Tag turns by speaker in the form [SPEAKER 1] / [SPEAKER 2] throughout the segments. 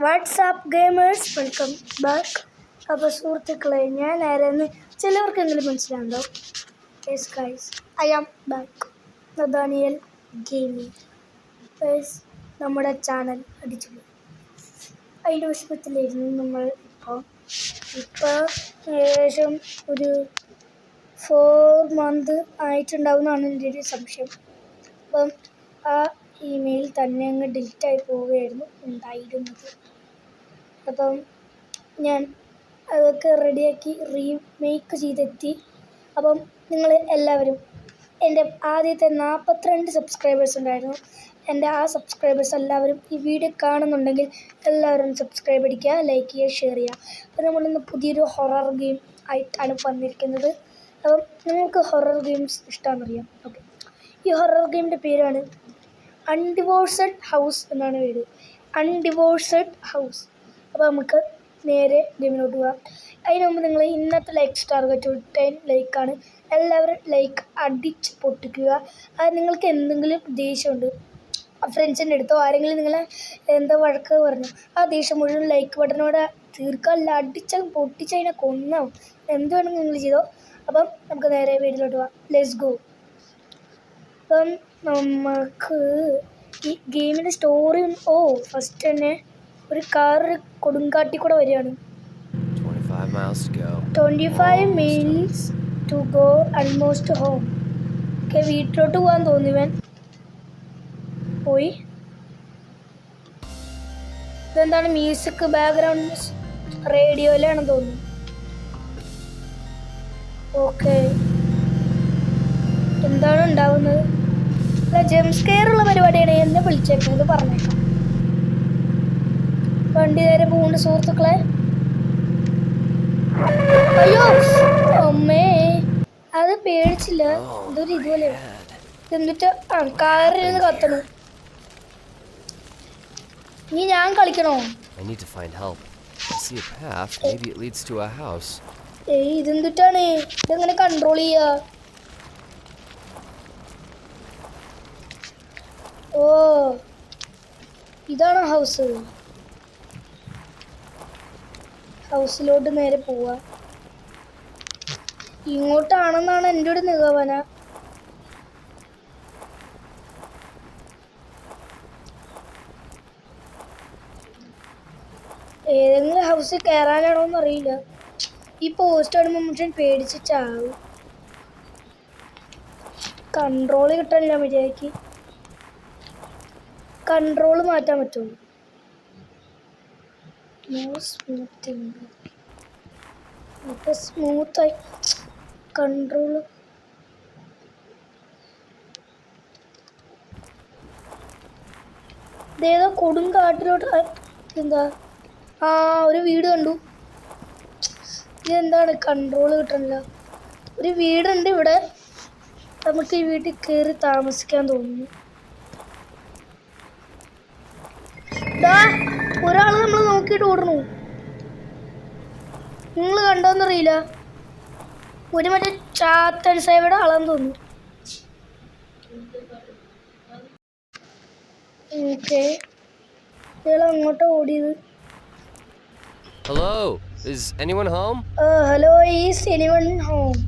[SPEAKER 1] WhatsApp gamers welcome back. അപ്പോൾ സുഹൃത്തുക്കളെ, ഞാൻ ആരെന്ന് ചിലവർക്കെങ്കിലും മനസ്സിലാകുന്നുണ്ടോ? Yes guys, I am back, Nathaniel gaming. നമ്മുടെ ചാനൽ അടിച്ചുപോയി. അതിൻ്റെ വിഷമത്തിലായിരുന്നു നമ്മൾ. ഇപ്പോൾ ഏകദേശം ഒരു 4 months ആയിട്ടുണ്ടാവുമെന്നാണ് എൻ്റെ ഒരു സംശയം. അപ്പം ആ ഇമെയിൽ തന്നെ അങ്ങ് ഡിലീറ്റായി പോവുകയായിരുന്നു ഉണ്ടായിരുന്നത്. അപ്പം ഞാൻ അതൊക്കെ റെഡിയാക്കി റീമേക്ക് ചെയ്തെത്തി. അപ്പം നിങ്ങൾ എല്ലാവരും, എൻ്റെ ആദ്യത്തെ 42 സബ്സ്ക്രൈബേഴ്സ് ഉണ്ടായിരുന്നു. എൻ്റെ ആ സബ്സ്ക്രൈബേഴ്സ് എല്ലാവരും ഈ വീഡിയോ കാണുന്നുണ്ടെങ്കിൽ എല്ലാവരും സബ്സ്ക്രൈബ് അടിക്കുക, ലൈക്ക് ചെയ്യുക, ഷെയർ ചെയ്യുക. അപ്പോൾ നമ്മളിന്ന് പുതിയൊരു ഹൊറർ ഗെയിം ആയിട്ടാണ് വന്നിരിക്കുന്നത്. അപ്പം നിങ്ങൾക്ക് ഹൊറർ ഗെയിംസ് ഇഷ്ടമാണെന്നറിയാം. ഓക്കെ, ഈ ഹൊറർ ഗെയിമിൻ്റെ പേരാണ് അൺഡിവോഴ്സഡ് ഹൗസ് എന്നാണ് പേര്. അൺഡിവോഴ്സഡ് ഹൗസ്. അപ്പോൾ നമുക്ക് നേരെ ഗെയിമിലോട്ട് പോകാം. അതിന് മുമ്പ് നിങ്ങൾ ഇന്നത്തെ ലൈക്ക് ടാർഗറ്റ് 10 ലൈക്കാണ്. എല്ലാവരും ലൈക്ക് അടിച്ച് പൊട്ടിക്കുക. അത് നിങ്ങൾക്ക് എന്തെങ്കിലും ദേഷ്യമുണ്ട്, ഫ്രണ്ട്സിൻ്റെ അടുത്തോ ആരെങ്കിലും നിങ്ങളെ എന്താ വഴക്ക് പറഞ്ഞു, ആ ദേഷ്യം മുഴുവൻ ലൈക്ക് ബട്ടനോടെ തീർക്കാനല്ല, അടിച്ച് പൊട്ടിച്ചതിനെ കൊന്നാവും. എന്ത് വേണമെങ്കിൽ നിങ്ങൾ ചെയ്തോ. അപ്പം നമുക്ക് നേരെ വീട്ടിലോട്ട് പോകാം. Let's go. അപ്പം നമുക്ക് ഈ ഗെയിമിൻ്റെ സ്റ്റോറി ഫസ്റ്റ് തന്നെ ഒരു കാർ കൊടുങ്കാട്ടി കൂടെ വരികയാണ്. 25 miles to go, almost home. Okay, വീട്ടിലോട്ട് പോകാൻ തോന്നിവൻ പോയി. ഇതെന്താണ് മ്യൂസിക്, ബാക്ക്ഗ്രൗണ്ട് റേഡിയോയിലാണെന്ന് തോന്നുന്നു. ഓക്കെ, എന്താണ് ഉണ്ടാവുന്നത്? ജംസ്കെയർ ഉള്ള പരിപാടിയാണ്. എന്നെ വിളിച്ചേക്കുന്നത് പറഞ്ഞേക്കാം. വണ്ടി നേരെ പോകുന്നുണ്ട് സുഹൃത്തുക്കളെ. അയ്യോ അമ്മേ, അത് പേടിച്ചില്ല. ഇതൊരു ഇതുപോലെ എന്നിട്ട് കാറിരുന്ന് കത്തണു. ഇനി ഞാൻ കളിക്കണോ? ഇതെന്തിട്ടാണ് ഇതെങ്ങനെ കൺട്രോൾ ചെയ്യാ? ഓ, ഇതാണ് ഹൗസ്. ഹൗസിലോട്ട് നേരെ പോവാ. ഇങ്ങോട്ടാണെന്നാണ് എൻ്റെ ഒരു നിഗമന. ഏതെങ്കിലും ഹൗസിൽ കയറാനാണോ എന്നറിയില്ല. ഈ പോസ്റ്റ് കാണുമ്പോൾ മുഴുവൻ പേടിച്ചിട്ടാവും. കൺട്രോൾ കിട്ടാനില്ല. മര്യാദയ്ക്ക് കൺട്രോൾ മാറ്റാൻ പറ്റുമോ? സ്മൂത്തായി കൺട്രോൾ. ഇതേതോ കൊടുങ്കാട്ടിലോട്ട്. എന്താ ഒരു വീട് കണ്ടു. ഇതെന്താണ് കൺട്രോൾ കിട്ടണില്ല? ഒരു വീടുണ്ട് ഇവിടെ. നമുക്ക് ഈ വീട്ടിൽ കയറി താമസിക്കാൻ തോന്നുന്നു. ഒരാൾ നമ്മൾ നോക്കിയിട്ട് ഓടണു. നിങ്ങൾ കണ്ടോന്നറിയില്ല. ഒരു മറ്റേ ചാത്തൻ സേവയുടെ ആളാന്ന് തോന്നുന്നു. ഓക്കെ, ഇയാൾ അങ്ങോട്ടാ ഓടിയത്.
[SPEAKER 2] Hello, is anyone home?
[SPEAKER 1] Hello, is anyone home?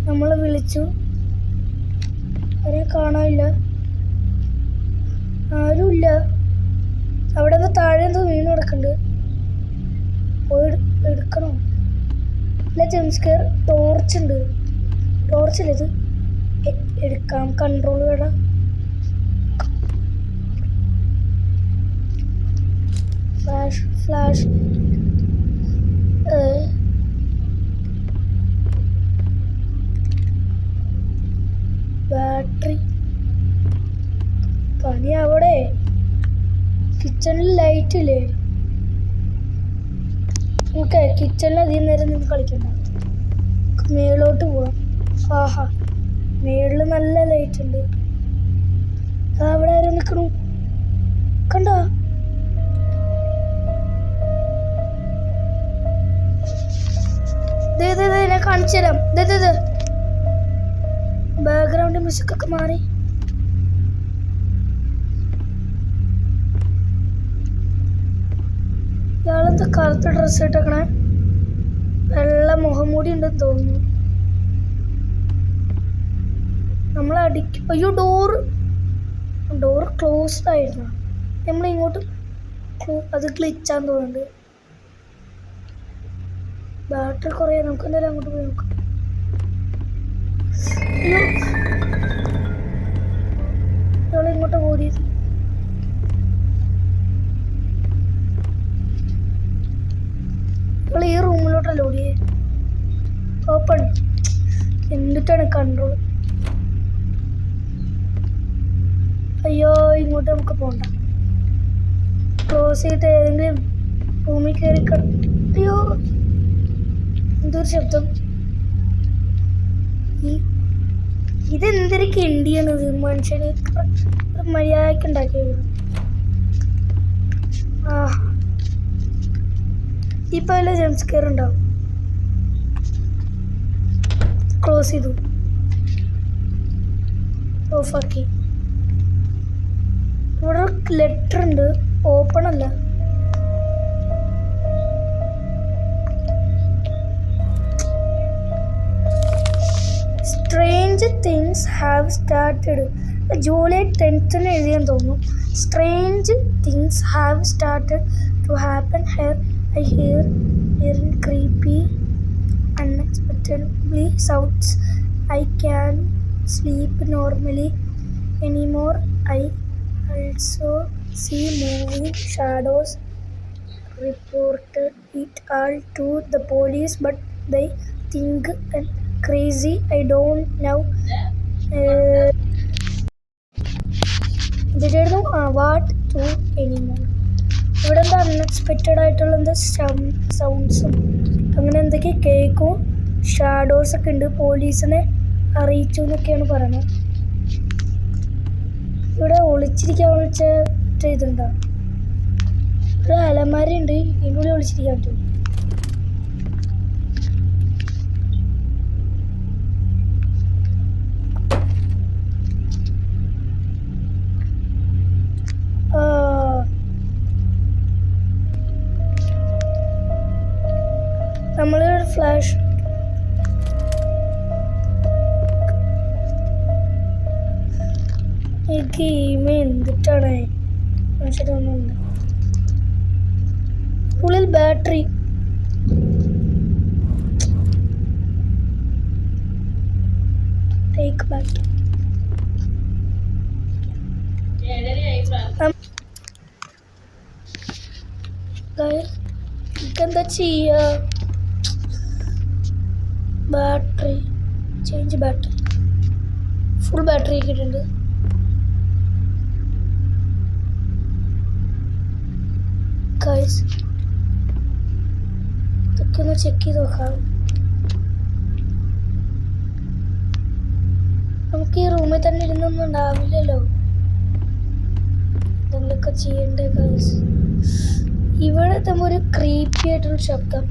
[SPEAKER 1] നമ്മളെ വിളിച്ചു. അവരെ കാണാനില്ല, ആരുമില്ല. അവിടെ നിന്ന് താഴെ എന്തോ വീണ് കിടക്കുന്നുണ്ട്. പോയി എടുക്കണോ? ഇല്ല, ജംസ്കെയർ ടോർച്ചുണ്ട്. ടോർച്ചില്ല, ഇത് എടുക്കാം. കൺട്രോൾ വേണ്ട. ഫ്ലാഷ് ബാറ്ററി പണി. അവിടെ കിച്ചണിൽ ലൈറ്റ് ഇല്ലേ? ഓക്കെ, കിച്ചണിൽ അധികം നേരം നിന്ന് കളിക്കണ്ട. മേളോട്ട് പോവാം. ആഹാ, മേളിൽ നല്ല ലൈറ്റ് ഉണ്ട്. അവിടെ ആരും നിൽക്കണു, കണ്ടോ? ഞാൻ കാണിച്ചു തരാം. ബാക്ക്ഗ്രൗണ്ട് മ്യൂസിക് ഒക്കെ മാറി. ഇയാളെന്താ കറുത്ത ഡ്രസ്സ് ഇട്ടേക്കണേ? വെള്ള മുഖംമൂടി ഉണ്ടെന്ന് തോന്നുന്നു. നമ്മൾ അയ്യോ ഡോർ ക്ലോസ്ഡ് ആയിരുന്നു. നമ്മളിങ്ങോട്ട് അത് ഗ്ലിച്ചാന്ന് തോന്നുന്നുണ്ട്. ബാറ്ററി കുറേ, നമുക്ക് എന്തായാലും അങ്ങോട്ട് പോയി നോക്കാം. അയ്യോ ഇയാളിങ്ങോട്ട് ഓടിയത്. ഈ റൂമിലോട്ടല്ല ഓടിയേ. ഓപ്പൺ. എന്നിട്ടാണ് കൺട്രോൾ. അയ്യോ ഇങ്ങോട്ട് നമുക്ക് പോണ്ട. ക്ലോസ് ചെയ്തിട്ട് ഏതെങ്കിലും റൂമിൽ കയറി അയ്യോ എന്തൊരു ശബ്ദം. ഇതെന്തൊരു കിണ്ടിയാണിത്. മനുഷ്യന് ഒരു മര്യാദയ്ക്ക് ഉണ്ടാക്കിയത്. ആ ഇപ്പൊ വല്ല ജംസ്കെയർ ഉണ്ടാവും. ക്ലോസ് ചെയ്തു. ഓഫാക്കി. ഇവിടെ ലെറ്റർ ഉണ്ട്. ഓപ്പൺ അല്ല. Strange things have started. July 10th എഴുതിയെന്ന് തോന്നുന്നു. Strange things have started to happen here. I hear creepy, unexpectedly sounds. I can't sleep normally anymore. I also see moving shadows. Reported it all to the police, but they think I'm crazy. I don't know. They don't know what to anymore. ഇവിടെ എന്താ unexpected ആയിട്ടുള്ള എന്താ സൗണ്ട്സും അങ്ങനെ എന്തൊക്കെ കേൾക്കും. ഷാഡോസൊക്കെ ഉണ്ട്. പോലീസിനെ അറിയിച്ചു എന്നൊക്കെയാണ് പറയുന്നത്. ഇവിടെ ഒളിച്ചിരിക്കാൻ വിളിച്ച ഇതുണ്ടോ? ഒരു അലമാര ഉണ്ട്. ഇതിനുള്ളിൽ ഒളിച്ചിരിക്കാൻ പറ്റും. നമ്മളൊരു ഫ്ലാഷ് ഈ ഗെയിം എന്തിട്ടാണ് മനുഷ്യരൊന്നുണ്ട്. ഉള്ളിൽ ബാറ്ററി ടേക്ക് ബാക്ക്. എന്താ ചെയ്യാ? Battery change. Battery full battery ആക്കിയിട്ടുണ്ട്. ഗൈസ് ഇതൊക്കെ ഒന്ന് ചെക്ക് ചെയ്ത് നോക്കാം. നമുക്ക് ഈ റൂമിൽ തന്നെ ഇരുന്നൊന്നും ഉണ്ടാവില്ലല്ലോ. എന്തെങ്കിലുമൊക്കെ ചെയ്യണ്ടേ ഗൈസ്? ഇവിടെ തമ്മിൽ ഒരു ക്രീപ്പി ആയിട്ടുള്ള ശബ്ദം.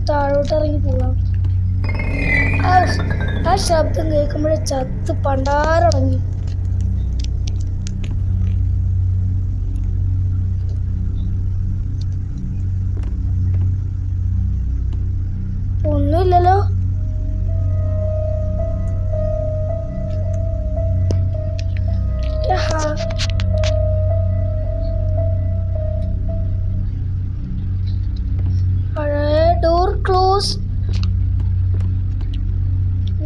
[SPEAKER 1] താഴോട്ട് ഇറങ്ങി പോവാം. ആ ശബ്ദം കേൾക്കുമ്പോഴേ ചത്ത് പണ്ടാറടങ്ങി. ഒന്നുമില്ലല്ലോ. Door close.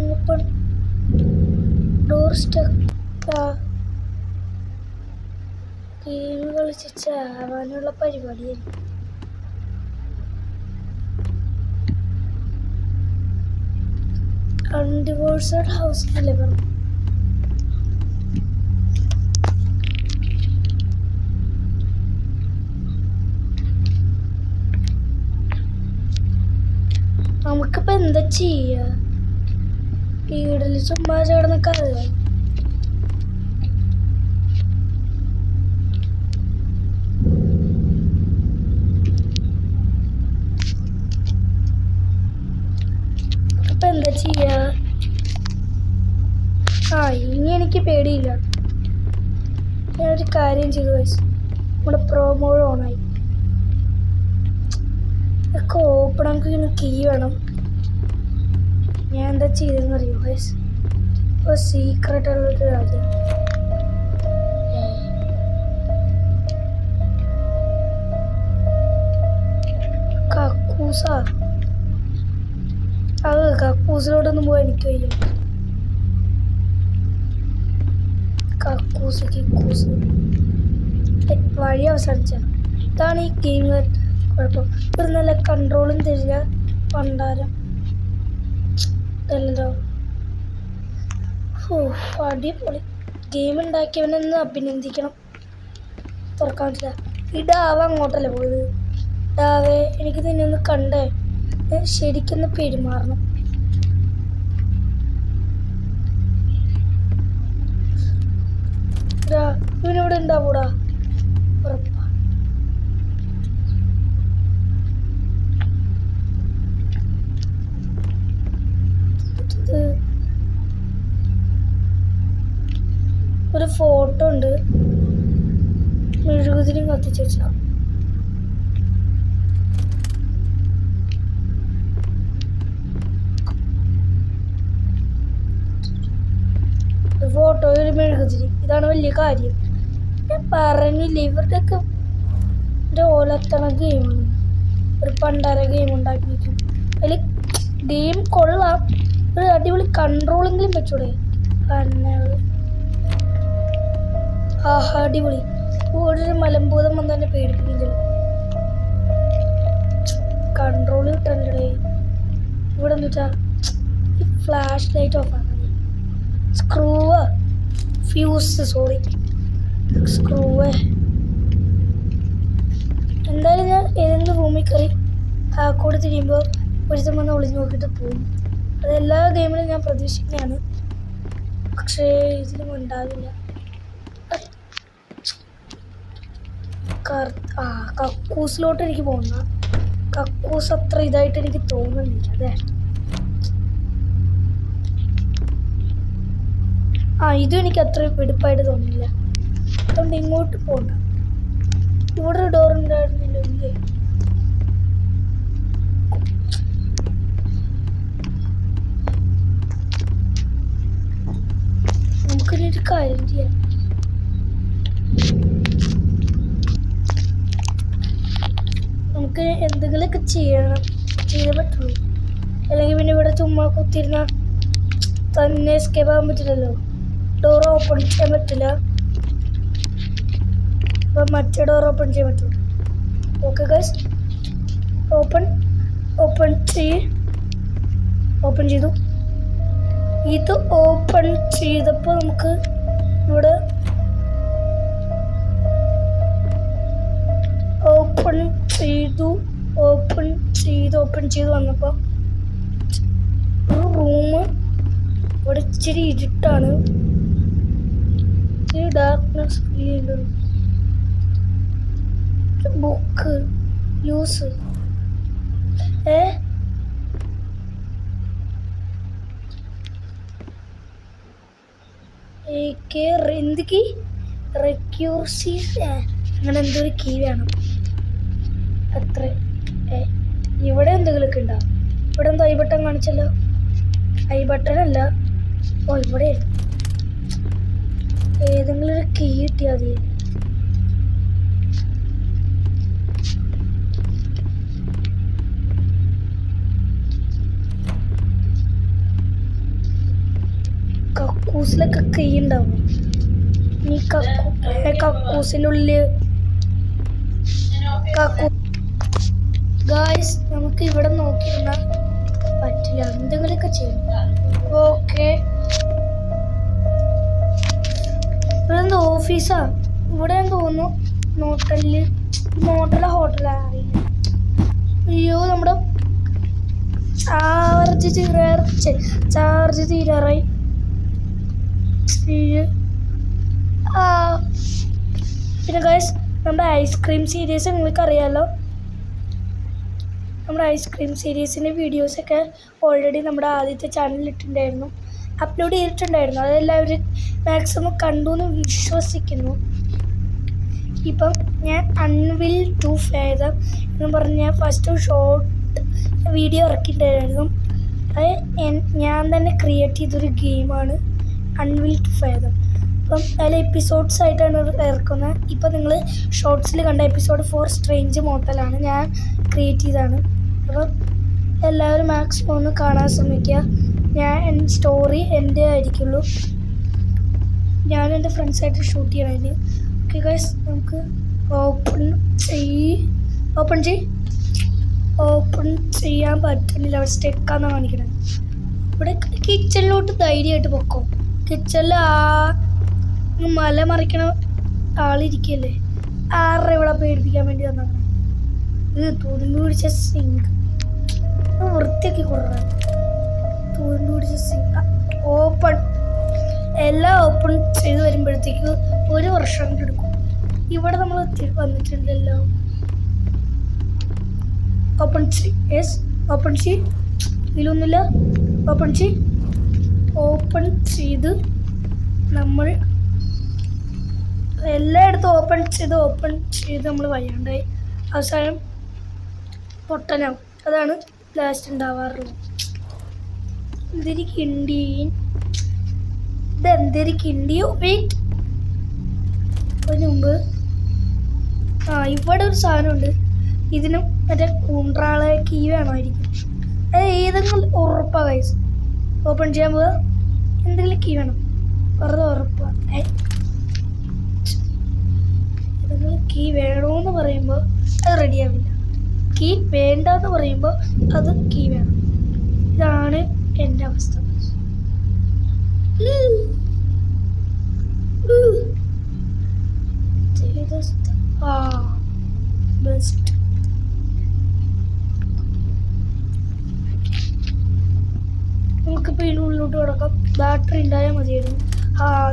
[SPEAKER 1] Open. Door stuck. Game കളിച്ച് ചാവാനുള്ള പരിപാടിയായിരുന്നു. അൺഡിവോഴ്സഡ് ഹൗസ് എന്നല്ലേ പറഞ്ഞു. നമുക്കിപ്പോൾ എന്താ ചെയ്യുക? വീടിൽ ചുമ്മാ ചേർന്നൊക്കെ അറിയാം. ഇപ്പം എന്താ ചെയ്യുക? ഇനി എനിക്ക് പേടിയില്ല. ഞാനൊരു കാര്യം ചെയ്തു ഗൈസ്, നമ്മുടെ പ്രൊമോ ഓണായി. ഇതൊക്കെ ഓപ്പൺ ആക്കി കീ വേണം. ഞാൻ എന്താ ചെയ്തതെന്ന് അറിയോ ഗൈസ്? ഇപ്പോൾ സീക്രട്ടുള്ളൊരു കാര്യം. കക്കൂസാ, അത് കക്കൂസിലോട്ടൊന്നും പോകാൻ എനിക്ക് വയ്യ. കക്കൂസ് കിക്കൂസ് വഴി അവസാനിച്ച. ഇതാണ് ഈ ഗെയിം കുഴപ്പം. ഒരു നല്ല കൺട്രോളും തരില്ല പണ്ടാരം അല്ലല്ലോ. ഓ അടിപൊളി ഗെയിം ഉണ്ടാക്കിയവനെന്ന് അഭിനന്ദിക്കണം. തുറക്കാൻ പറ്റില്ല. ഈ ഡാവ അങ്ങോട്ടല്ലേ പോയത്? ഡാവേ, എനിക്ക് നിന്നെ ഒന്ന് കണ്ടേ, ശരിക്കൊന്ന് പെരുമാറണം. ഇവനിവിടെ ഉണ്ടാവൂടാ ഉറപ്പാ. ഒരു ഫോട്ടോ ഉണ്ട്, മെഴുകുതിരി കത്തിച്ച് വെച്ചാ. ഫോട്ടോ ഒരു മെഴുകുതിരി, ഇതാണ് വലിയ കാര്യം. ഞാൻ പറഞ്ഞില്ലേ ഇവരുടെയൊക്കെ ഓലത്തണ ഗെയിമാണ്. ഒരു പണ്ടാര ഗെയിം ഉണ്ടാക്കിയിരിക്കും. അതിൽ ഗെയിം കൊള്ളാം, ഒരു അടിപൊളി കൺട്രോളെങ്കിലും വെച്ചൂടെ? ആഹാ അടിപൊളി. ഒരു മലമ്പൂതം വന്ന് തന്നെ പേടിപ്പിക്കില്ല. കൺട്രോൾ കിട്ടണ്ടേ? ഇവിടെ എന്താ ഫ്ലാഷ് ലൈറ്റ് ഓഫ് ആണ്. Screw fuse, sorry screw. എന്തായാലും ഞാൻ ഏതെങ്കിലും റൂമിൽ കയറി കാക്കോട് തിരിയുമ്പോൾ ഒരുത്തം വന്ന് ഒളിഞ്ഞു നോക്കിയിട്ട് പോകും. അതെല്ലാ ഗെയിമിലും ഞാൻ പ്രതീക്ഷിക്കുന്നതാണ്, പക്ഷേ ഇതിലും ഉണ്ടാവില്ല. കക്കൂസിലോട്ട് എനിക്ക് പോകുന്ന കക്കൂസ് അത്ര ഇതായിട്ട് എനിക്ക് തോന്നുന്നില്ല. അതെ, ഇതും എനിക്ക് അത്ര വെടുപ്പായിട്ട് തോന്നില്ല. അതുകൊണ്ട് ഇങ്ങോട്ട് പോകണ്ട. ഇവിടെ ഒരു ഡോർ ഉണ്ടായിരുന്നില്ല. ഇല്ലേ, നമുക്കിനൊരു കാര്യം ചെയ്യാം. നമുക്ക് എന്തെങ്കിലുമൊക്കെ ചെയ്തേ പറ്റുള്ളൂ. അല്ലെങ്കിൽ പിന്നെ ഇവിടെ ചുമ്മാ കുത്തിരുന്ന തന്നെ എസ്കേപ്പ് ആകാൻ പറ്റില്ലല്ലോ. ഡോർ ഓപ്പൺ ചെയ്യാൻ പറ്റില്ല, അപ്പം മറ്റേ ഡോർ ഓപ്പൺ ചെയ്യാൻ പറ്റും. ഓക്കെ ഗൈസ്, ഓപ്പൺ ചെയ്തു. ഇത് ഓപ്പൺ ചെയ്തപ്പോൾ നമുക്ക് ഇവിടെ ഓപ്പൺ ചെയ്തു വന്നപ്പോൾ ഒരു റൂം, ഇവിടെ ഇച്ചിരി ഇരുട്ടാണ്, ഇച്ചിരി ഡാർക്ക്നെസ് ഫീൽ ചെയ്യുന്നുണ്ട്. ബുക്ക് യൂസ് എന്ത് കീ? റെക്യൂർസീവ് അങ്ങനെ എന്തോ ഒരു കീ വേണം അത്ര. ഇവിടെ എന്തെങ്കിലുമൊക്കെ ഉണ്ടാവും. ഇവിടെ എന്തോ ഐ ബട്ടൺ കാണിച്ചല്ലോ. ഐ ബട്ടൺ അല്ല, ഇവിടെ ഏതെങ്കിലും ഒരു കീ കിട്ടിയാൽ മതി. കക്കൂസിലൊക്കെ കീ ഉണ്ടാവും. ഈ കക്കൂസിൻ്റെ ഉള്ളിൽ ഗായ്സ് നമുക്ക് ഇവിടെ നോക്കിയിരുന്ന പറ്റില്ല, എന്തെങ്കിലുമൊക്കെ ചെയ്യണം. ഓക്കെ, ഇവിടെ എന്തോ ഓഫീസാ. ഇവിടെ തോന്നുന്നു ഹോട്ടലാ അറിയില്ല. അയ്യോ, നമ്മുടെ ചാർജ് തീരാറായി. പിന്നെ ഗൈസ്, നമ്മുടെ ഐസ്ക്രീം സീരീസ് നിങ്ങൾക്ക് അറിയാമല്ലോ. നമ്മുടെ ഐസ്ക്രീം സീരീസിൻ്റെ വീഡിയോസൊക്കെ ഓൾറെഡി നമ്മുടെ ആദ്യത്തെ ചാനലിൽ ഇട്ടിട്ടുണ്ടായിരുന്നു. അപ്ലോഡ് ചെയ്തിട്ടുണ്ടായിരുന്നു. അതെല്ലാവരും മാക്സിമം കണ്ടു എന്ന് വിശ്വസിക്കുന്നു. ഇപ്പം ഞാൻ അൺവിൽ 2 ഫേദം എന്ന് പറഞ്ഞ ഫസ്റ്റ് ഷോർട്ട് വീഡിയോ ഇറക്കിയിട്ടുണ്ടായിരുന്നു. അത് ഞാൻ തന്നെ ക്രിയേറ്റ് ചെയ്തൊരു ഗെയിമാണ് അൺവിൽ 2 ഫേദം. അപ്പം അതിൽ എപ്പിസോഡ്സ് ആയിട്ടാണ് ഇറക്കുന്നത്. ഇപ്പം നിങ്ങൾ ഷോർട്സിൽ കണ്ട എപ്പിസോഡ് 4 സ്ട്രേഞ്ച് മോട്ടലാണ് ഞാൻ ക്രിയേറ്റ് ചെയ്തതാണ്. അപ്പം എല്ലാവരും മാക്സിമം ഒന്ന് കാണാൻ ശ്രമിക്കുക. ഞാൻ സ്റ്റോറി എൻ്റെ ആയിരിക്കുള്ളൂ. ഞാൻ എൻ്റെ ഫ്രണ്ട്സായിട്ട് ഷൂട്ട് ചെയ്യണതിന്. ഓക്കെ ഗൈസ്, നമുക്ക് ഓപ്പൺ ചെയ്യാൻ പറ്റുന്നില്ല. അവിടെ സ്റ്റെക്കാന്നാണ് കാണിക്കണത്. ഇവിടെ കിച്ചണിലോട്ട് ധൈര്യമായിട്ട് പൊക്കോ. കിച്ചണിൽ മല മറിക്കണ ആളിരിക്കല്ലേ, ആരുടെ ഇവിടെ പേടിപ്പിക്കാൻ വേണ്ടി വന്നാണ്. ഇത് തുരുമ്പ് പിടിച്ച സിങ്ക് വൃത്തിയാക്കി കൊടുക്കണം. തുരുമ്പ് പിടിച്ച സിങ്ക് ഓപ്പൺ എല്ലാം ഓപ്പൺ ചെയ്ത് വരുമ്പോഴത്തേക്ക് 1 വർഷം എടുക്കും. ഇവിടെ നമ്മൾ വന്നിട്ടുണ്ടല്ലോ. ഓപ്പൺ ഇതിലൊന്നുമില്ല. ഓപ്പൺ ചെയ്ത് നമ്മൾ എല്ലായിടത്തും ഓപ്പൺ ചെയ്ത് നമ്മൾ വയ്യാണ്ടായി അവസാനം പൊട്ടനാവും. അതാണ് ലാസ്റ്റ് ഉണ്ടാവാറുള്ളത്. ഇതെന്തൊരു കിണ്ടിയോ. വെയിറ്റ്, അതിന് മുമ്പ് ഇവിടെ ഒരു സാധനമുണ്ട്. ഇതിനും മറ്റേ കൂണ്ട്രാളെ കീ വേണമായിരിക്കും. ഏതെങ്കിലും ഉറപ്പാ ഗൈസ്. ഓപ്പൺ ചെയ്യാൻ പോവുക, എന്തെങ്കിലും കീ വേണം, വെറുതെ ഉറപ്പാ. ഏതെങ്കിലും കീ വേണമെന്ന് പറയുമ്പോൾ അത് റെഡിയാവില്ല. കീ വേണ്ടെന്ന് പറയുമ്പോൾ അത് കീ വേണം. ഇതാണ് എൻ്റെ അവസ്ഥ. ബെസ്റ്റ്. നമുക്കിപ്പോൾ ഇതിനുള്ളിലോട്ട് കിടക്കാം. ബാറ്ററി ഉണ്ടായാൽ മതിയായിരുന്നു.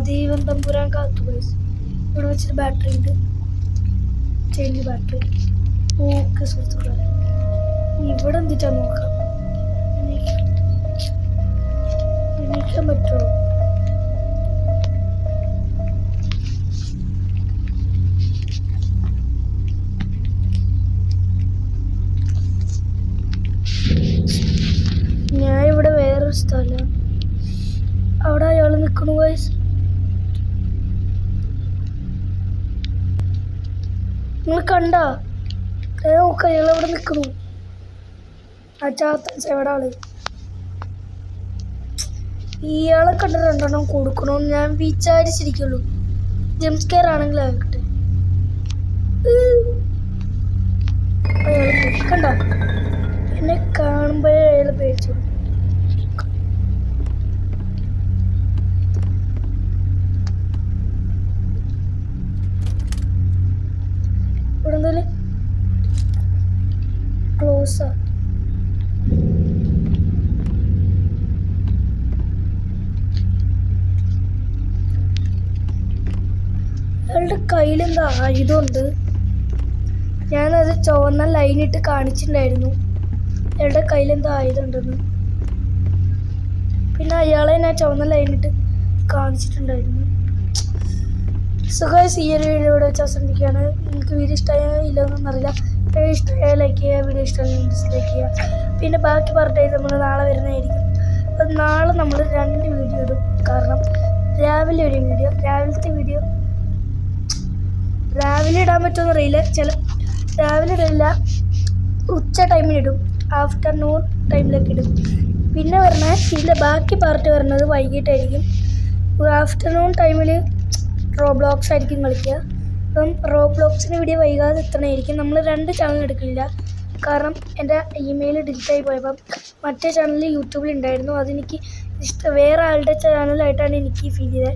[SPEAKER 1] ദൈവം തമ്പുരാൻ കാത്തു ഗൈസ്. ഇവിടെ വെച്ചിട്ട് ബാറ്ററി ഉണ്ട്, ചെയിൻ ബാറ്ററി. ഓക്കെ സുഹൃത്തുക്കളെ, ഇവിടെ എന്തിട്ടാ നോക്കാം. എണീക്കാൻ പറ്റുമോ? ഞാൻ ഇവിടെ വേറൊരു സ്ഥലം, അവിടെ അയാൾ നിൽക്കണു ഗൈസ്. നിങ്ങൾ കണ്ട നോക്ക, അയാൾ അവിടെ നിൽക്കണു. ആ ചാത്തൻസ് എവിടെ ആള്? ഇയാളെ കണ്ട 2 എണ്ണം കൊടുക്കണമെന്ന് ഞാൻ വിചാരിച്ചിരിക്കുള്ളൂ. ജംപ് സ്കെയർ ആണെങ്കിൽ ആകട്ടെ. അയാൾ കണ്ട, എന്നെ കാണുമ്പോഴേ അയാൾ പേടിച്ചു. ഇവിടെ എന്തായാലും ക്ലോസാ. അയാളുടെ കയ്യിലെന്താ ആയുധമുണ്ട്. ഞാനത് ചുവന്ന ലൈനിട്ട് കാണിച്ചിട്ടുണ്ടായിരുന്നു അയാളുടെ കയ്യിലെന്താ ആയുധമുണ്ടെന്ന്. പിന്നെ അയാളെ ഞാൻ ചുവന്ന ലൈനിട്ട് കാണിച്ചിട്ടുണ്ടായിരുന്നു. സോ ഗൈസ്, ഈ ഒരു വീഡിയോ ഇവിടെ വെച്ച് അവസാനിപ്പിക്കുകയാണ്. നിങ്ങൾക്ക് വീഡിയോ ഇഷ്ടമായോ ഇല്ലെന്നൊന്നും അറിയില്ല. ഇഷ്ടമായ ലൈക്ക് ചെയ്യുക, വീഡിയോ ഇഷ്ടമായി ഡിസ്ലൈക്ക് ചെയ്യുക. പിന്നെ ബാക്കി പറഞ്ഞിട്ട് നമ്മൾ നാളെ വരുന്നതായിരിക്കും. അപ്പം നാളെ നമ്മൾ 2 വീഡിയോ ഇടും. കാരണം രാവിലെ ഒരു വീഡിയോ, രാവിലെ ഇടാൻ പറ്റുമെന്ന് അറിയില്ല. രാവിലെ ഇടില്ല, ഉച്ച ടൈമിലിടും, ആഫ്റ്റർനൂൺ ടൈമിലൊക്കെ ഇടും. പിന്നെ പറഞ്ഞാൽ ഇതിൻ്റെ ബാക്കി പാർട്ട് വരുന്നത് വൈകിട്ടായിരിക്കും. ആഫ്റ്റർനൂൺ ടൈമിൽ റോബ്ലോക്സ് ആയിരിക്കും കളിക്കുക. അപ്പം റോബ്ലോക്സിന് വീഡിയോ വൈകാതെ എത്തണമായിരിക്കും. നമ്മൾ 2 ചാനൽ എടുക്കില്ല, കാരണം എൻ്റെ ഇമെയിൽ ഡിലീറ്റായി പോയപ്പം മറ്റേ ചാനൽ യൂട്യൂബിൽ ഉണ്ടായിരുന്നു. അതെനിക്ക് വേറെ ആളുടെ ചാനലായിട്ടാണ് എനിക്ക് ഫീൽ ചെയ്തത്.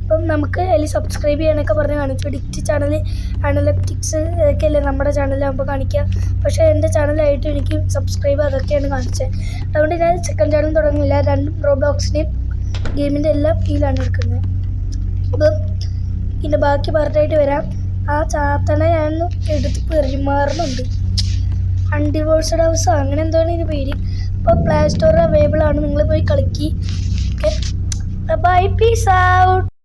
[SPEAKER 1] അപ്പം നമുക്ക് അതിൽ സബ്സ്ക്രൈബ് ചെയ്യാനൊക്കെ പറഞ്ഞ് കാണിച്ചു. ഡിക്റ്റ് ചാനൽ അനലറ്റിക്സ് ഒക്കെ അല്ലേ നമ്മുടെ ചാനലാകുമ്പോൾ കാണിക്കുക. പക്ഷേ എൻ്റെ ചാനലായിട്ട് എനിക്ക് സബ്സ്ക്രൈബ് അതൊക്കെയാണ് കാണിച്ചത്. അതുകൊണ്ട് ഞാൻ സെക്കൻഡ് ചാനൽ തുടങ്ങില്ല. 2 റോബ്ലോക്സിൻ്റെയും ഗെയിമിൻ്റെ എല്ലാം ഫീലാണ് എടുക്കുന്നത്. അപ്പം ഇതിൻ്റെ ബാക്കി പാർട്ടായിട്ട് വരാം. ആ ചാത്തനെ ഞാൻ എടുത്ത് പെരുമാറുന്നുണ്ട്. അൺഡിവേഴ്സ്ഡ് ഹൗസ് അങ്ങനെ എന്താണ് ഇതിന് പേര്. ഇപ്പോൾ പ്ലേ സ്റ്റോറിൽ അവൈലബിൾ ആണ്, നിങ്ങൾ പോയി കളിക്കി. Okay, bye, peace out.